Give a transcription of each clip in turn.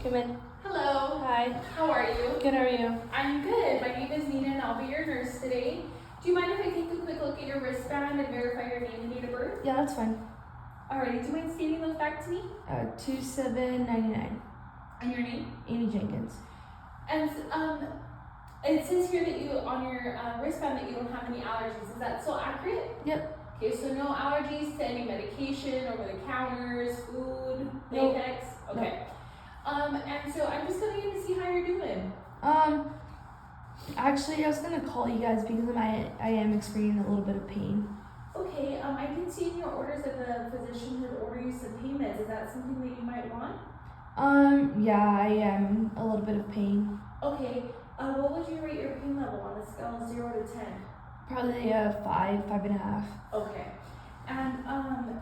Come in. Hello. Hi. How are you? Good, how are you? I'm good. My name is Nina and I'll be your nurse today. Do you mind if I take a quick look at your wristband and verify your name and date of birth? Yeah, that's fine. Alrighty, do you mind stating those back to me? 2799. And your name? Amy Jenkins. And it says here that you, on your wristband, that you don't have any allergies. Is that still accurate? Yep. Okay, so no allergies to any medication, over the counters, food, Nope. latex? Okay. And so I'm just coming in to see how you're doing. Actually, I was gonna call you guys because I am experiencing a little bit of pain. Okay, I did see in your orders that the physician had ordered you some pain meds. Is that something that you might want? Yeah, I am a little bit of pain. Okay, what would you rate your pain level on a scale of 0 to 10? Probably a 5.5. Okay. And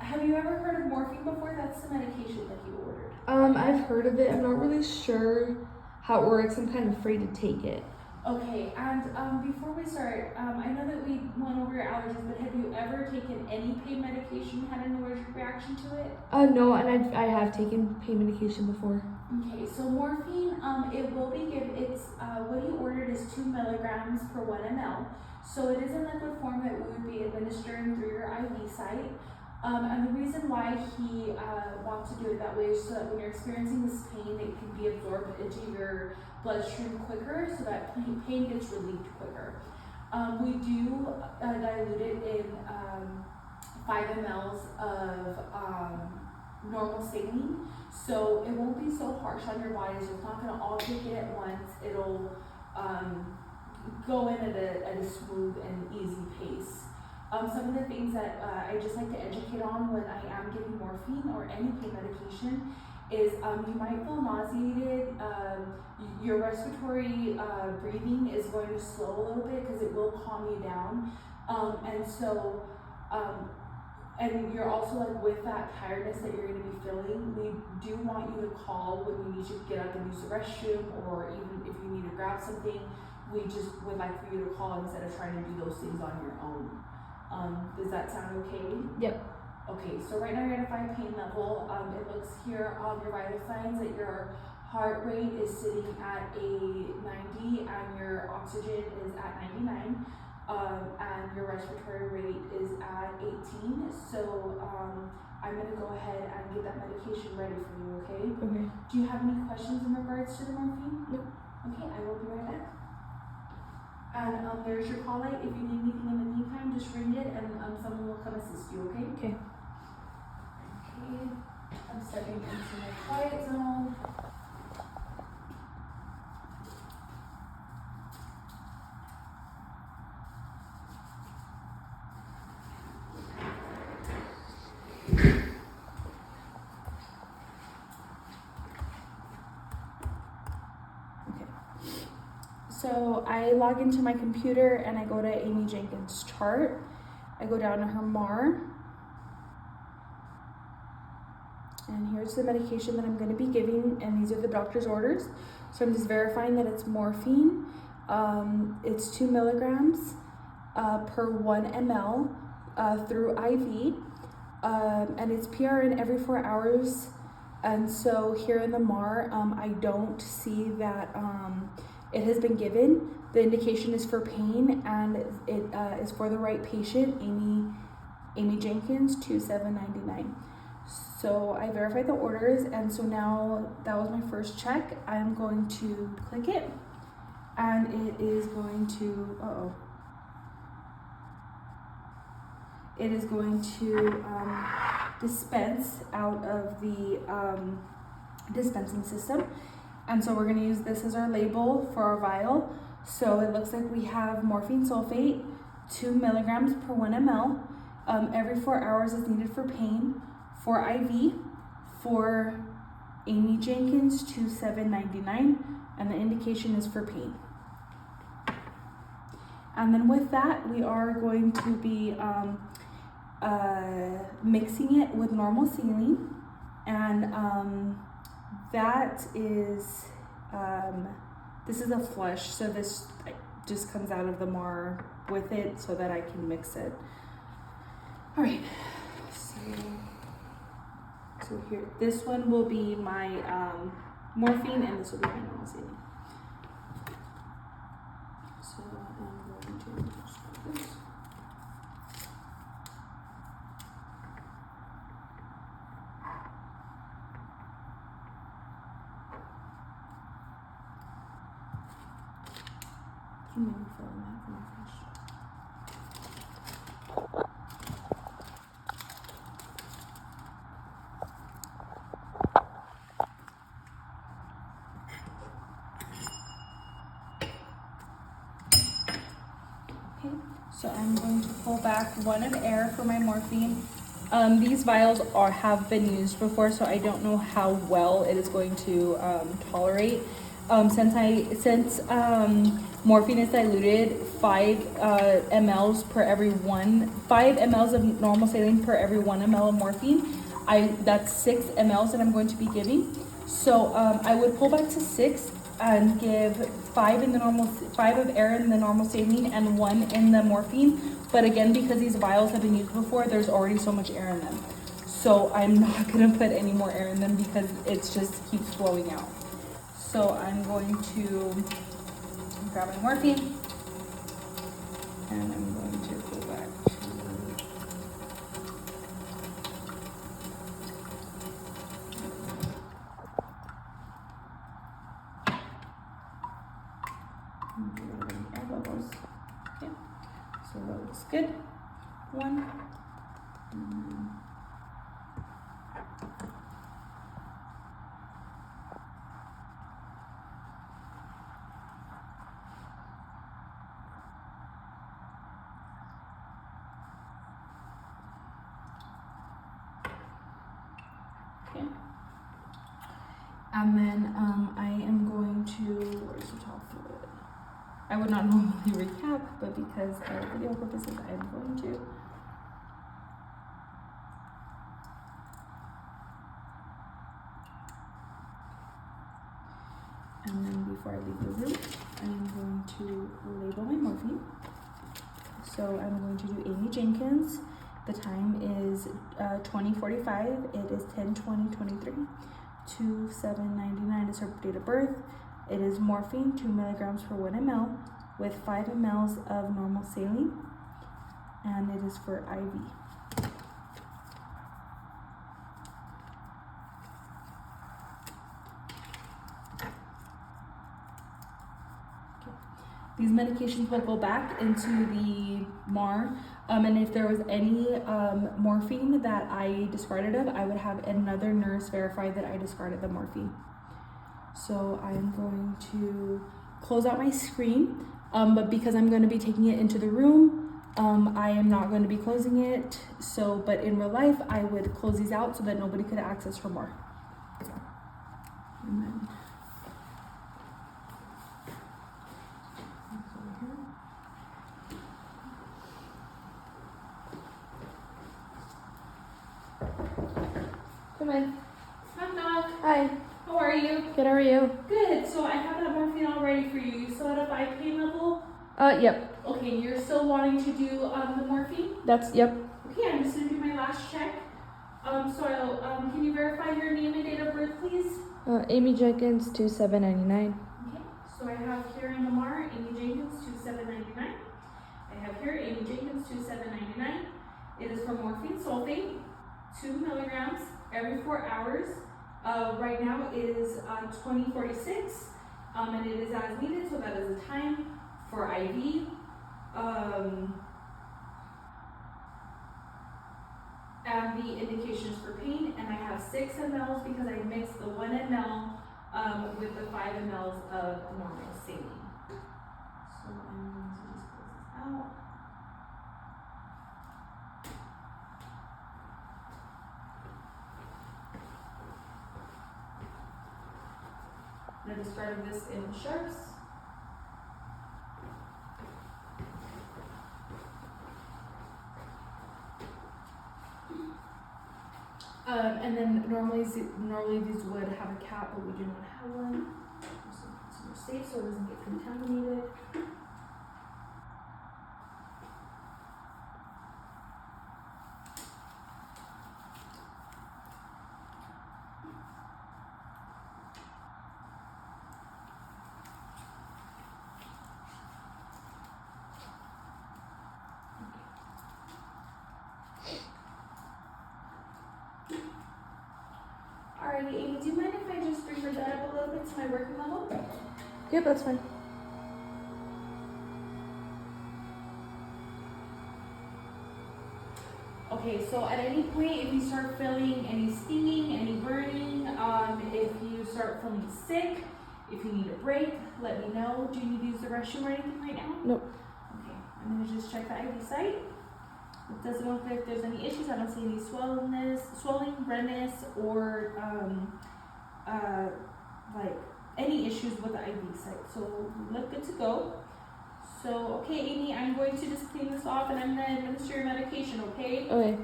have you ever heard of morphine before? That's the medication that you ordered. I've heard of it. I'm not really sure how it works. I'm kind of afraid to take it. Okay, and before we start, I know that we went over your allergies, but have you ever taken any pain medication, had an allergic reaction to it? No, and I have taken pain medication before. Okay, so morphine, it will be given, what you ordered is 2 milligrams per 1 ml. So it is in liquid form that we would be administering through your IV site. And the reason why he wants to do it that way is so that when you're experiencing this pain, it can be absorbed into your bloodstream quicker so that pain gets relieved quicker. We do dilute it in 5 mLs of normal saline, so it won't be so harsh on your body, so it's not going to all take it at once. It'll go in at a smooth and easy pace. Some of the things that I just like to educate on when I am giving morphine or any pain medication is you might feel nauseated, your respiratory breathing is going to slow a little bit because it will calm you down, and you're also like with that tiredness that you're going to be feeling, we do want you to call when you need to get up and use the restroom, or even if you need to grab something, we just would like for you to call instead of trying to do those things on your own. Does that sound okay? Yep. Okay, so right now you're at a 5 pain level. It looks here on your vital signs that your heart rate is sitting at a 90 and your oxygen is at 99. And your respiratory rate is at 18. So I'm gonna go ahead and get that medication ready for you, okay? Okay. Do you have any questions in regards to the morphine? Nope. Okay, I will be right back. And there's your call light. If you need anything in the meantime, just ring it and someone will come assist you, okay? Okay. Okay, I'm stepping into my quiet zone. So I log into my computer and I go to Amy Jenkins' chart. I go down to her MAR. And here's the medication that I'm going to be giving, and these are the doctor's orders. So I'm just verifying that it's morphine. It's 2 milligrams per 1 ml through IV. And it's PRN every 4 hours. And so here in the MAR, I don't see that it has been given. The indication is for pain, and it is for the right patient, Amy Jenkins, 2799. So I verified the orders, and so now that was my first check. I'm going to click it, and it is going to, it is going to dispense out of the dispensing system. And so we're going to use this as our label for our vial. So it looks like we have morphine sulfate, 2 milligrams per 1 ml. Every 4 hours is needed for pain, for IV, for Amy Jenkins, 2799, and the indication is for pain. And then with that, we are going to be mixing it with normal saline, and that is, this is a flush, so this just comes out of the MAR with it so that I can mix it. All right, so here, this one will be my morphine, and this will be my normal saline. So I'm going to start this. I'm maybe filling that for my fish. Okay, so I'm going to pull back 1 of air for my morphine. These vials have been used before, so I don't know how well it is going to tolerate. Since morphine is diluted 5 mLs per every 5 mLs of normal saline per every 1 ml of morphine. That's 6 mLs that I'm going to be giving. So I would pull back to 6 and give 5 of air in the normal saline and 1 in the morphine. But again, because these vials have been used before, there's already so much air in them. So I'm not gonna put any more air in them because it just keeps flowing out. So I'm going to grab my morphine and I'm going to go back to air bubbles. Okay, so that looks good. 1. Okay. And then I am going to, where's the top fluid? I would not normally recap, but because of video purposes, I am going to. And then before I leave the room, I am going to label my morphine. So I'm going to do Amy Jenkins. The time is 20:45. It is 10/20/23. 2799 is her date of birth. It is morphine, 2 milligrams per 1 ml, with 5 mLs of normal saline, and it is for IV. These medications will go back into the MAR, and if there was any morphine that I discarded of, I would have another nurse verify that I discarded the morphine. So I'm going to close out my screen, but because I'm going to be taking it into the room, I am not going to be closing it. So, but in real life, I would close these out so that nobody could access her MAR. And then come in. Knock knock. Hi. How are you? Good, how are you? Good. So I have that morphine all ready for you. You still at a 5 pain level? Yep. Okay, you're still wanting to do the morphine? Yep. Okay, I'm just gonna do my last check. Can you verify your name and date of birth, please? Amy Jenkins, 2799. Okay, so I have here in the MAR, Amy Jenkins, 2799. I have here Amy Jenkins, 2799. It is for morphine sulfate, 2 milligrams every 4 hours. Right now it is 2046, and it is as needed, so that is the time for IV. And the indications for pain, and I have 6 mLs because I mixed the 1 ml with the 5 mLs of normal saline. So I'm going to just close this out. I'm going to discard this in the sharps. And then normally these would have a cap, but we do not have one. So we're safe so it doesn't get contaminated. Alrighty, Amy, do you mind if I just bring that up a little bit to my working level? Yep, that's fine. Okay, so at any point, if you start feeling any stinging, any burning, if you start feeling sick, if you need a break, let me know. Do you need to use the restroom or anything right now? Nope. Okay, I'm gonna just check the IV site. It doesn't look like there's any issues. I don't see any swelling, redness, or like any issues with the IV site. So we look good to go. So, okay, Amy, I'm going to just clean this off and I'm gonna administer your medication, okay? Okay.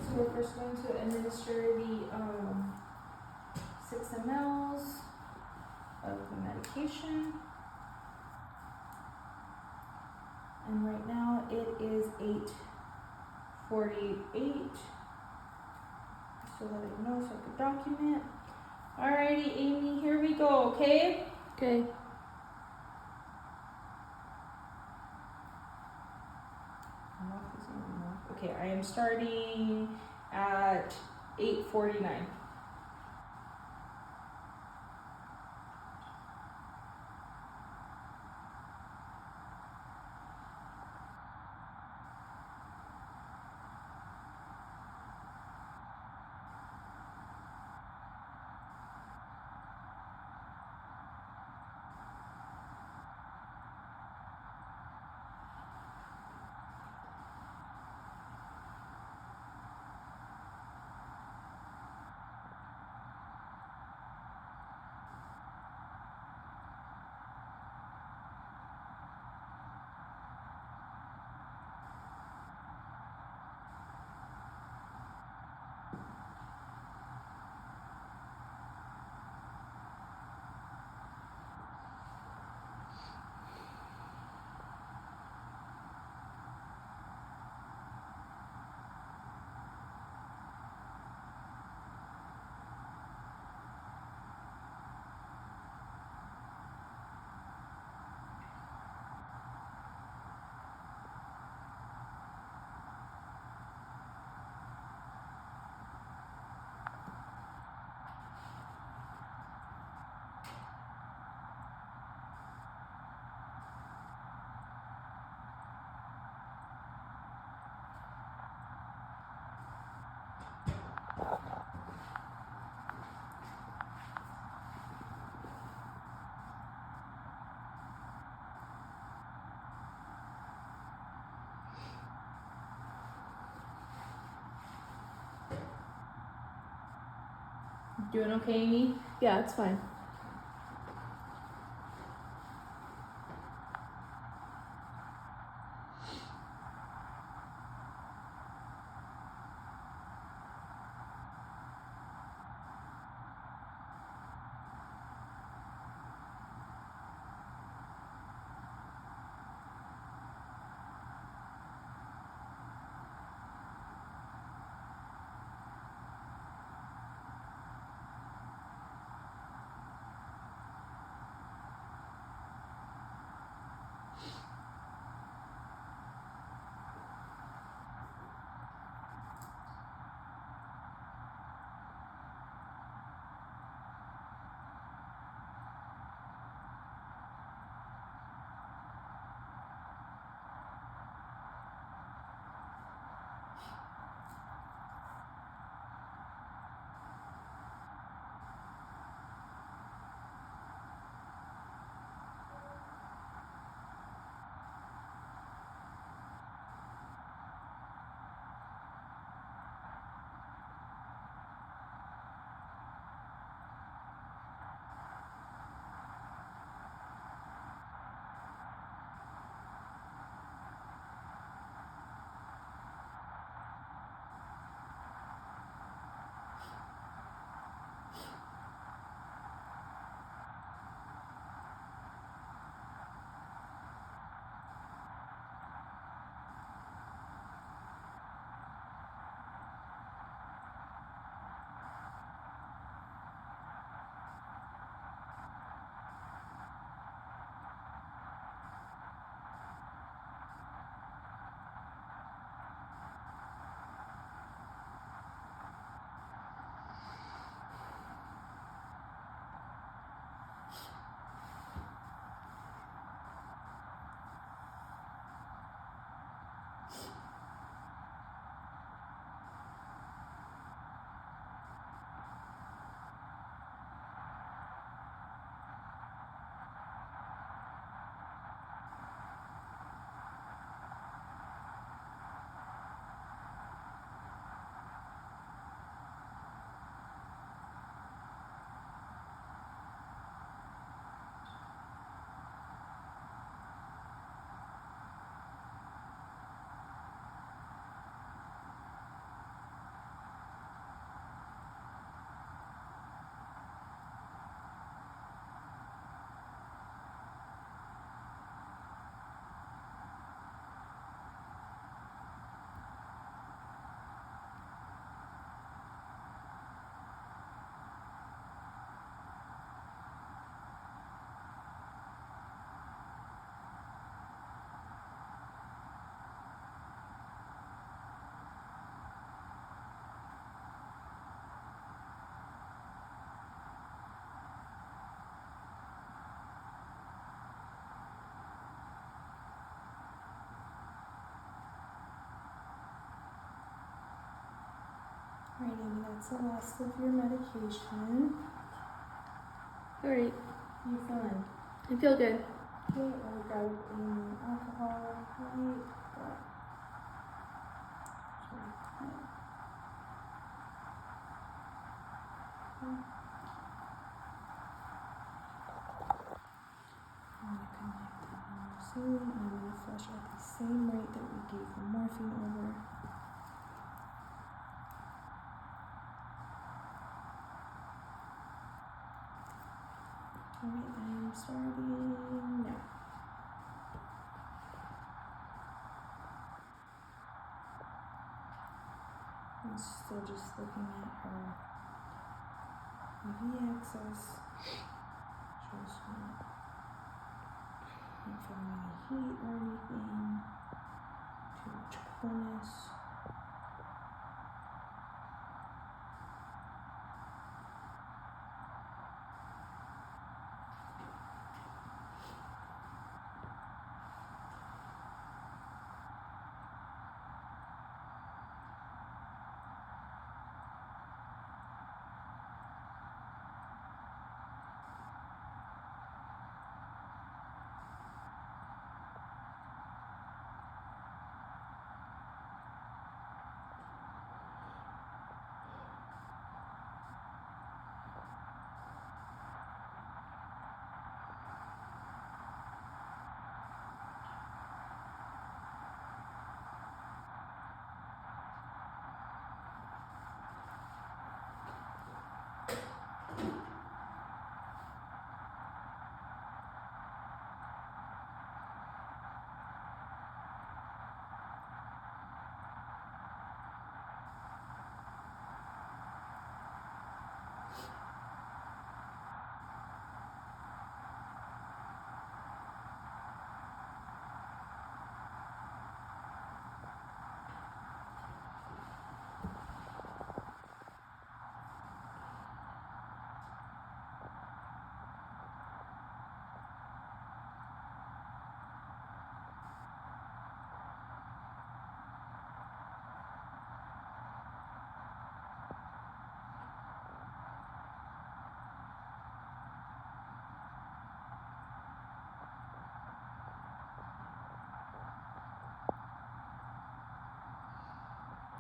So we're first going to administer the 6 mLs of the medication. And right now it is 8:48. So that I know so I can document. Alrighty, Amy, here we go, okay? Okay. Okay, I am starting at 8:49. Doing okay, Amy? Yeah, it's fine. Alright, Amy, that's the last of your medication. Alright, How you feeling? I feel good. Okay, I'll grab alcohol, right? I'm gonna flush at the same rate that we gave the morphine over. Alright, I am starting now. I'm still just looking at her IV access. Just not feeling any heat or anything. Too much coolness.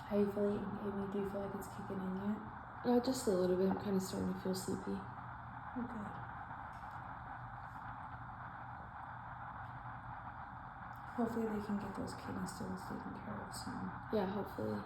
How you feeling, Amy? Do you feel like it's kicking in yet? Just a little bit. I'm kind of starting to feel sleepy. Okay. Hopefully they can get those kidney stones taken care of soon. Yeah, hopefully.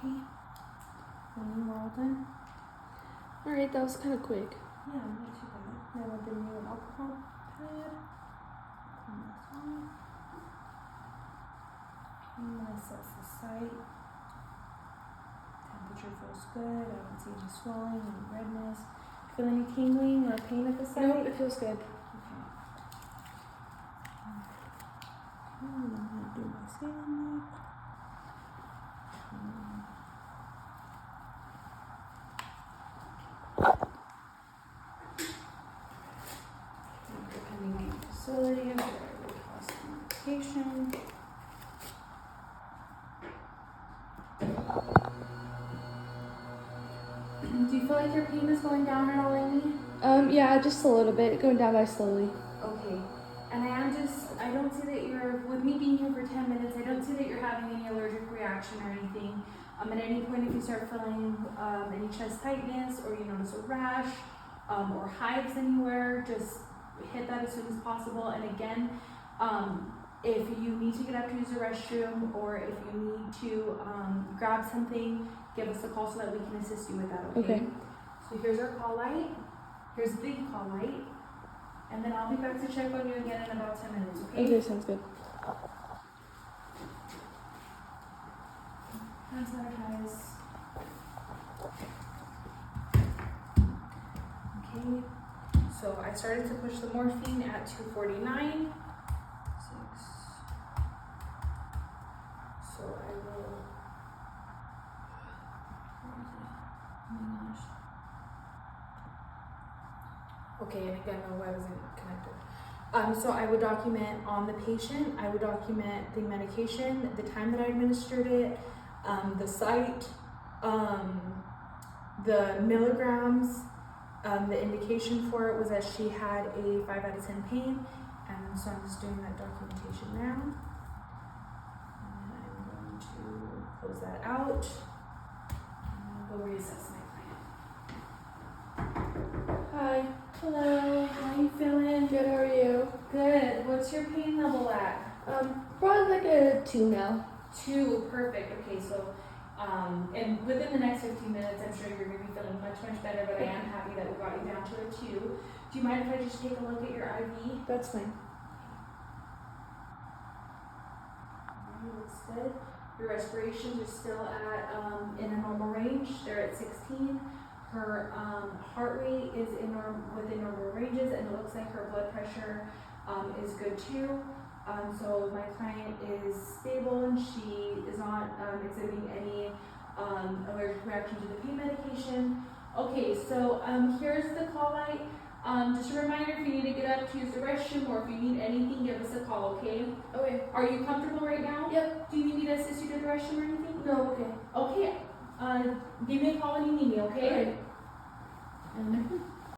Okay. And we're all done. Alright, that was kind of quick. Yeah, not too bad. Now we'll bring you an alcohol pad. Turn this on. I'm gonna assess the site. Temperature feels good. I don't see any swelling, any redness. Feel any tingling or pain at the site? Nope, it feels good. Okay. I'm gonna do my scaling neck. Depending on the facility, where I would cost the medication. Do you feel like your pain is going down at all, Amy? Yeah, just a little bit, going down by slowly. Okay. And I don't see that you're, with me being here for 10 minutes, I don't see that you're having any allergic reaction or anything. At any point, if you start feeling any chest tightness or you notice a rash or hives anywhere, just hit that as soon as possible. And again, if you need to get up to use the restroom or if you need to grab something, give us a call so that we can assist you with that, okay? So here's our call light. Here's the call light. And then I'll be back to check on you again in about 10 minutes, okay? Okay, sounds good. Hand sanitize. Okay. So I started to push the morphine at 249. 6. So I will. Where is it? Oh my gosh. Okay, and again, no, I wasn't connected. So I would document on the patient, I would document the medication, the time that I administered it, the site, the milligrams, the indication for it was that she had a 5 out of 10 pain, and so I'm just doing that documentation now. And then I'm going to close that out, and I'll go reassess my client. Hi. Hello. How are you feeling? Good, how are you? Good. What's your pain level at? Probably like a 2 now. 2. Perfect. Okay, so and within the next 15 minutes, I'm sure you're going to be feeling much, much better, but I am happy that we got you down to a 2. Do you mind if I just take a look at your IV? That's fine. Looks good. Your respirations are still at in a normal range. They're at 16. Her heart rate is within normal ranges, and it looks like her blood pressure is good too. So my client is stable and she is not exhibiting any allergic reaction to the pain medication. Okay, so here's the call light. Just a reminder, if you need to get up to use the restroom or if you need anything, give us a call, okay? Okay. Are you comfortable right now? Yep. Do you need me to assist you to the restroom or anything? No, okay. Okay. Give me a call when you need me, okay? Okay. And